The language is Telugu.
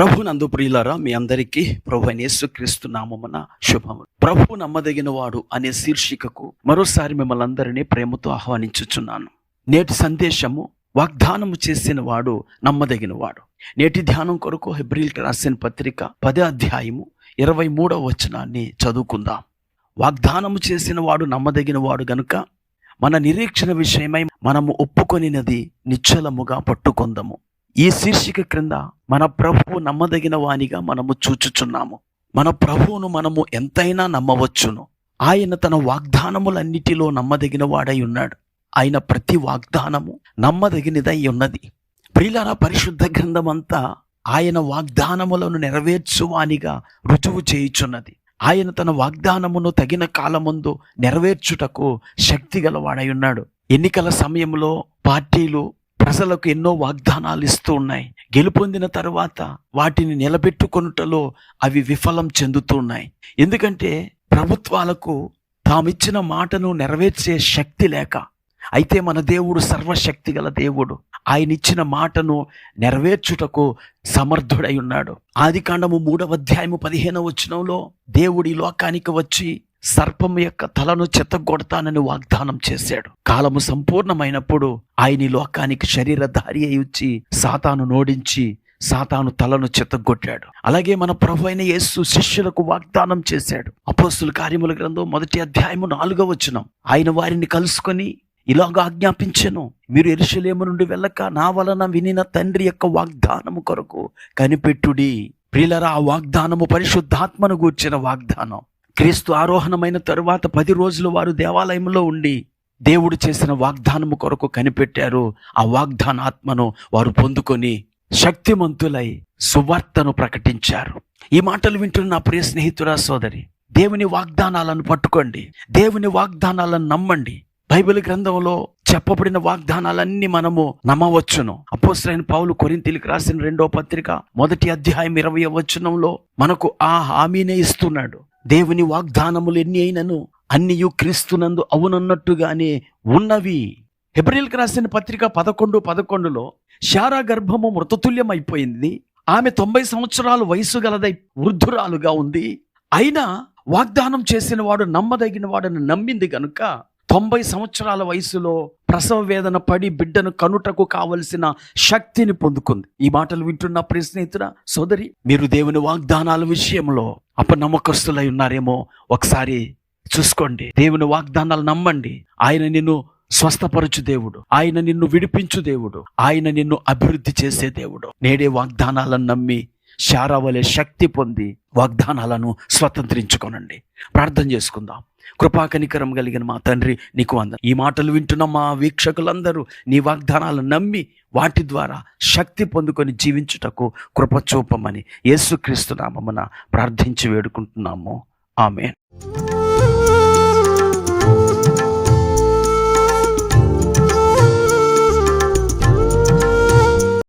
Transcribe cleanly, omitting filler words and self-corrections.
ప్రభునందు ప్రియులారా, మీ అందరికీ ప్రభువైన యేసుక్రీస్తు నామమున శుభములు. ప్రభు నమ్మదగిన వాడు అనే శీర్షికకు మరోసారి మిమ్మల్ని అందరినీ ప్రేమతో ఆహ్వానించుచున్నాను. నేటి సందేశము వాగ్దానము చేసిన వాడు నమ్మదగిన వాడు. నేటి ధ్యానం కొరకు హెబ్రీయులకు రాసిన పత్రిక 10వ అధ్యాయము 23వ వచనాన్ని చదువుకుందాం. వాగ్దానము చేసిన వాడు నమ్మదగిన వాడు గనుక మన నిరీక్షణ విషయమై మనము ఒప్పుకొనినది నిశ్చలముగా పట్టుకొందము. ఈ శీర్షిక క్రింద మన ప్రభువు నమ్మదగిన వానిగా మనము చూచుచున్నాము. మన ప్రభువును మనము ఎంతైనా నమ్మవచ్చును. ఆయన తన వాగ్దానములన్నిటిలో నమ్మదగిన వాడై ఉన్నాడు. ఆయన ప్రతి వాగ్దానము నమ్మదగినదై ఉన్నది. ప్రియులారా, పరిశుద్ధ గ్రంథమంతా ఆయన వాగ్దానములను నెరవేర్చువానిగా రుజువు చేయుచున్నది. ఆయన తన వాగ్దానమును తగిన కాలమందు నెరవేర్చుటకు శక్తి గలవాడై ఉన్నాడు. ఎన్నికల సమయంలో పార్టీలు ప్రజలకు ఎన్నో వాగ్దానాలు ఇస్తూ ఉన్నాయి. గెలుపొందిన తర్వాత వాటిని నిలబెట్టుకొనుటలో అవి విఫలం చెందుతూ ఉన్నాయి. ఎందుకంటే ప్రభుత్వాలకు తామిచ్చిన మాటను నెరవేర్చే శక్తి లేక. అయితే మన దేవుడు సర్వశక్తి గల దేవుడు. ఆయన ఇచ్చిన మాటను నెరవేర్చుటకు సమర్థుడై ఉన్నాడు. ఆదికాండము 3వ అధ్యాయము 15వ వచనంలో దేవుడు ఈ లోకానికి వచ్చి సర్పం యొక్క తలను చెత్తగొడతానని వాగ్దానం చేశాడు. కాలము సంపూర్ణమైనప్పుడు ఆయన ఈ లోకానికి శరీరధారి అయి వచ్చి సాతాను నోడించి సాతాను తలను చెత్తగొట్టాడు. అలాగే మన ప్రభు అయిన యేసు శిష్యులకు వాగ్దానం చేశాడు. అపోస్తుల కార్యముల గ్రంథం 1వ అధ్యాయము 4వ వచనం, ఆయన వారిని కలుసుకొని ఇలాగ ఆజ్ఞాపించెను, మీరు యెరూషలేము నుండి వెళ్ళక నా వలన వినిన తండ్రి యొక్క వాగ్దానము కొరకు కనిపెట్టుడి. ప్రియులారా, ఆ వాగ్దానము పరిశుద్ధాత్మను గూర్చిన వాగ్దానం. క్రీస్తు ఆరోహణమైన తరువాత 10 రోజులు వారు దేవాలయంలో ఉండి దేవుడు చేసిన వాగ్దానము కొరకు కనిపెట్టారు. ఆ వాగ్దానాత్మను వారు పొందుకొని శక్తిమంతులై సువార్తను ప్రకటించారు. ఈ మాటలు వింటున్న నా ప్రియ స్నేహితురా, సోదరి, దేవుని వాగ్దానాలను పట్టుకోండి. దేవుని వాగ్దానాలను నమ్మండి. బైబిల్ గ్రంథంలో చెప్పబడిన వాగ్దానాలన్నీ మనము నమ్మవచ్చును. అపోస్తలుడైన పౌలు కొరింథీయులకు రాసిన 2వ పత్రిక 1వ అధ్యాయం 20వ వచనంలో మనకు ఆ హామీనే ఇస్తున్నాడు. దేవుని వాగ్దానములు ఎన్ని అయినను అన్నియు క్రీస్తునందు అవునన్నట్టుగానే ఉన్నవి. హెబ్రీయులకు రాసిన పత్రిక 11:11లో శారా గర్భము మృతతుల్యమైపోయింది, ఆమె 90 సంవత్సరాలు వయసు గలదై వృద్ధురాలుగా ఉంది. అయినా వాగ్దానం చేసిన వాడు నమ్మదగిన వాడని నమ్మింది గనుక 90 సంవత్సరాల వయసులో ప్రసవ వేదన పడి బిడ్డను కనుటకు కావలసిన శక్తిని పొందుకుంది. ఈ మాటలు వింటున్న ప్రియ స్నేహితుడా, సోదరి, మీరు దేవుని వాగ్దానాల విషయంలో అపనమ్మకస్తులై ఉన్నారేమో ఒకసారి చూసుకోండి. దేవుని వాగ్దానాలు నమ్మండి. ఆయన నిన్ను స్వస్థపరచు దేవుడు, ఆయన నిన్ను విడిపించు దేవుడు, ఆయన నిన్ను అభివృద్ధి చేసే దేవుడు. నేడే వాగ్దానాలను నమ్మి శారా వలె శక్తి పొంది వాగ్దానాలను స్వతంత్రించుకోనండి. ప్రార్థన చేసుకుందాం. కృపాకనికరం కలిగిన మా తండ్రి, నీకు వందనాలు. ఈ మాటలు వింటున్న మా వీక్షకులందరూ నీ వాగ్దానాలను నమ్మి వాటి ద్వారా శక్తి పొందుకొని జీవించుటకు కృప చూపమని యేసుక్రీస్తు నామమున ప్రార్థించి వేడుకుంటున్నాము. ఆమేన్.